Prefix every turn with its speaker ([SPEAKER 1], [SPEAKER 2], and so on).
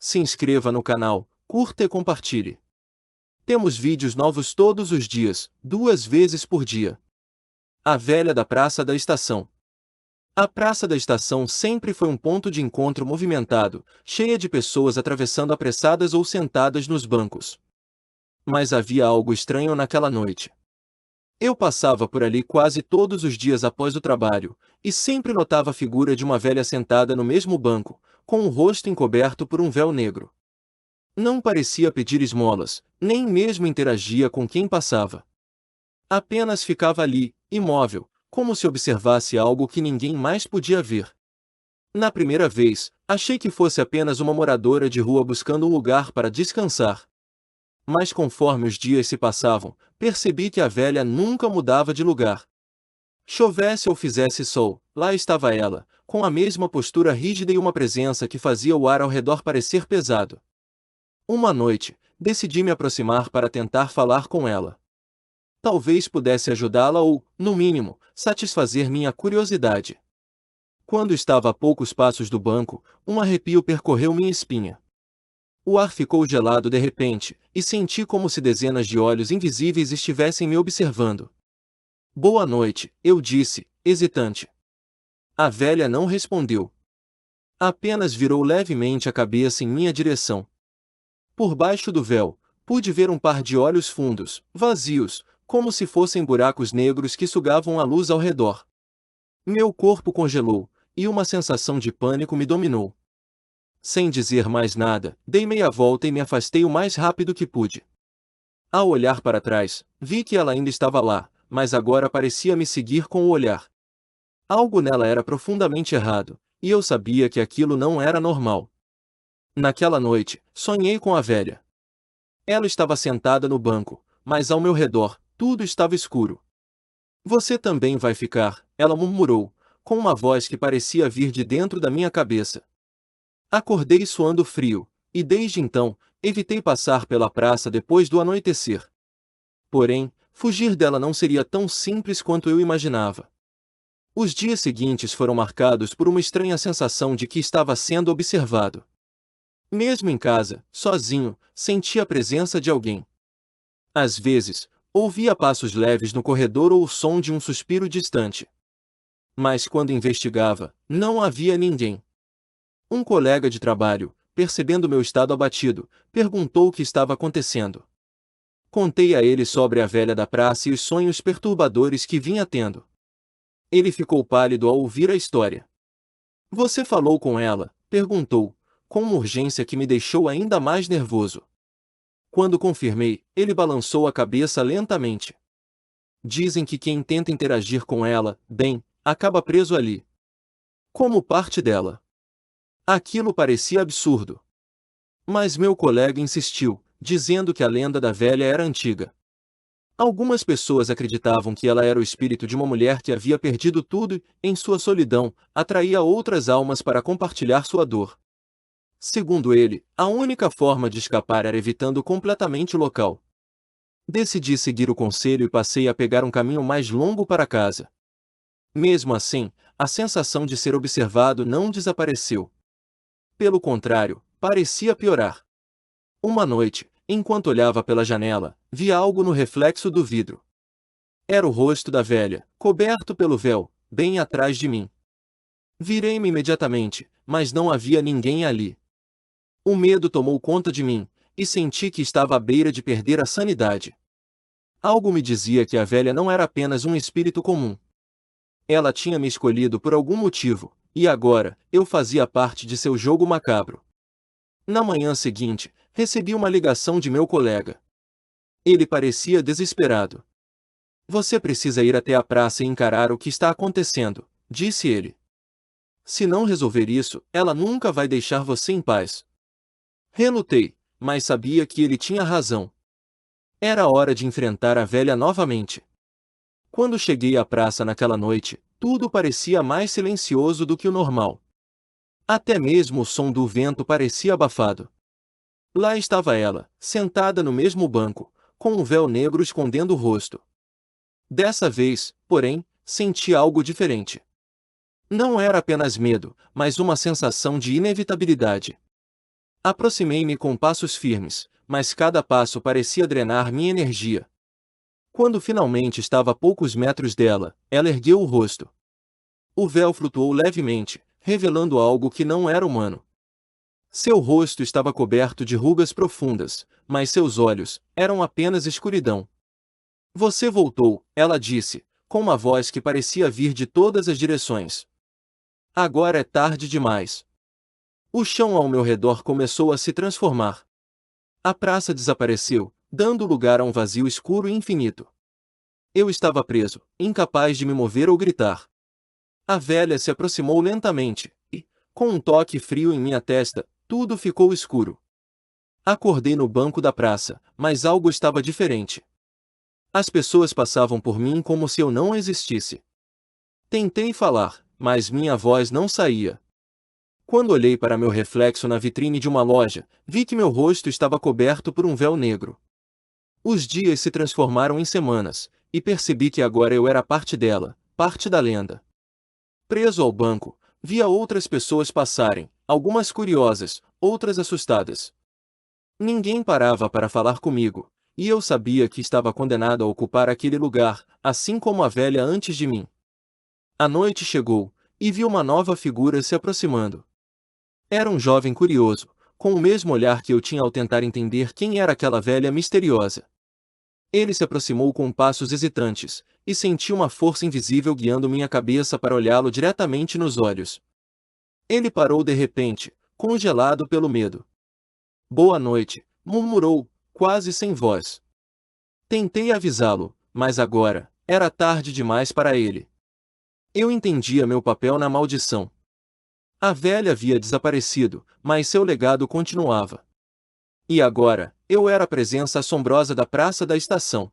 [SPEAKER 1] se inscreva no canal, curta e compartilhe. Temos vídeos novos todos os dias, 2 vezes por dia. A velha da Praça da Estação. A Praça da Estação sempre foi um ponto de encontro movimentado, cheia de pessoas atravessando apressadas ou sentadas nos bancos. Mas havia algo estranho naquela noite. Eu passava por ali quase todos os dias após o trabalho, e sempre notava a figura de uma velha sentada no mesmo banco, com o rosto encoberto por um véu negro. Não parecia pedir esmolas, nem mesmo interagia com quem passava. Apenas ficava ali, imóvel, como se observasse algo que ninguém mais podia ver. Na primeira vez, achei que fosse apenas uma moradora de rua buscando um lugar para descansar. Mas conforme os dias se passavam, percebi que a velha nunca mudava de lugar. Chovesse ou fizesse sol, lá estava ela, com a mesma postura rígida e uma presença que fazia o ar ao redor parecer pesado. Uma noite, decidi me aproximar para tentar falar com ela. Talvez pudesse ajudá-la ou, no mínimo, satisfazer minha curiosidade. Quando estava a poucos passos do banco, um arrepio percorreu minha espinha. O ar ficou gelado de repente, e senti como se dezenas de olhos invisíveis estivessem me observando. Boa noite, eu disse, hesitante. A velha não respondeu. Apenas virou levemente a cabeça em minha direção. Por baixo do véu, pude ver um par de olhos fundos, vazios, como se fossem buracos negros que sugavam a luz ao redor. Meu corpo congelou, e uma sensação de pânico me dominou. Sem dizer mais nada, dei meia volta e me afastei o mais rápido que pude. Ao olhar para trás, vi que ela ainda estava lá, mas agora parecia me seguir com o olhar. Algo nela era profundamente errado, e eu sabia que aquilo não era normal. Naquela noite, sonhei com a velha. Ela estava sentada no banco, mas ao meu redor, tudo estava escuro. Você também vai ficar, ela murmurou, com uma voz que parecia vir de dentro da minha cabeça. Acordei suando frio, e desde então, evitei passar pela praça depois do anoitecer. Porém, fugir dela não seria tão simples quanto eu imaginava. Os dias seguintes foram marcados por uma estranha sensação de que estava sendo observado. Mesmo em casa, sozinho, sentia a presença de alguém. Às vezes, ouvia passos leves no corredor ou o som de um suspiro distante. Mas quando investigava, não havia ninguém. Um colega de trabalho, percebendo meu estado abatido, perguntou o que estava acontecendo. Contei a ele sobre a velha da praça e os sonhos perturbadores que vinha tendo. Ele ficou pálido ao ouvir a história. Você falou com ela? Perguntou, com uma urgência que me deixou ainda mais nervoso. Quando confirmei, ele balançou a cabeça lentamente. Dizem que quem tenta interagir com ela, bem, acaba preso ali. Como parte dela. Aquilo parecia absurdo. Mas meu colega insistiu, dizendo que a lenda da velha era antiga. Algumas pessoas acreditavam que ela era o espírito de uma mulher que havia perdido tudo e, em sua solidão, atraía outras almas para compartilhar sua dor. Segundo ele, a única forma de escapar era evitando completamente o local. Decidi seguir o conselho e passei a pegar um caminho mais longo para casa. Mesmo assim, a sensação de ser observado não desapareceu. Pelo contrário, parecia piorar. Uma noite, enquanto olhava pela janela, vi algo no reflexo do vidro. Era o rosto da velha, coberto pelo véu, bem atrás de mim. Virei-me imediatamente, mas não havia ninguém ali. O medo tomou conta de mim, e senti que estava à beira de perder a sanidade. Algo me dizia que a velha não era apenas um espírito comum. Ela tinha me escolhido por algum motivo, e agora, eu fazia parte de seu jogo macabro. Na manhã seguinte, recebi uma ligação de meu colega. Ele parecia desesperado. Você precisa ir até a praça e encarar o que está acontecendo, disse ele. Se não resolver isso, ela nunca vai deixar você em paz. Relutei, mas sabia que ele tinha razão. Era hora de enfrentar a velha novamente. Quando cheguei à praça naquela noite, tudo parecia mais silencioso do que o normal. Até mesmo o som do vento parecia abafado. Lá estava ela, sentada no mesmo banco, com um véu negro escondendo o rosto. Dessa vez, porém, senti algo diferente. Não era apenas medo, mas uma sensação de inevitabilidade. Aproximei-me com passos firmes, mas cada passo parecia drenar minha energia. Quando finalmente estava a poucos metros dela, ela ergueu o rosto. O véu flutuou levemente, revelando algo que não era humano. Seu rosto estava coberto de rugas profundas, mas seus olhos eram apenas escuridão. Você voltou, ela disse, com uma voz que parecia vir de todas as direções. Agora é tarde demais. O chão ao meu redor começou a se transformar. A praça desapareceu, dando lugar a um vazio escuro e infinito. Eu estava preso, incapaz de me mover ou gritar. A velha se aproximou lentamente, e, com um toque frio em minha testa, tudo ficou escuro. Acordei no banco da praça, mas algo estava diferente. As pessoas passavam por mim como se eu não existisse. Tentei falar, mas minha voz não saía. Quando olhei para meu reflexo na vitrine de uma loja, vi que meu rosto estava coberto por um véu negro. Os dias se transformaram em semanas, e percebi que agora eu era parte dela, parte da lenda. Preso ao banco, via outras pessoas passarem, algumas curiosas, outras assustadas. Ninguém parava para falar comigo, e eu sabia que estava condenado a ocupar aquele lugar, assim como a velha antes de mim. A noite chegou, e vi uma nova figura se aproximando. Era um jovem curioso, com o mesmo olhar que eu tinha ao tentar entender quem era aquela velha misteriosa. Ele se aproximou com passos hesitantes, e senti uma força invisível guiando minha cabeça para olhá-lo diretamente nos olhos. Ele parou de repente, congelado pelo medo. Boa noite, murmurou, quase sem voz. Tentei avisá-lo, mas agora, era tarde demais para ele. Eu entendia meu papel na maldição. A velha havia desaparecido, mas seu legado continuava. E agora, eu era a presença assombrosa da praça da estação.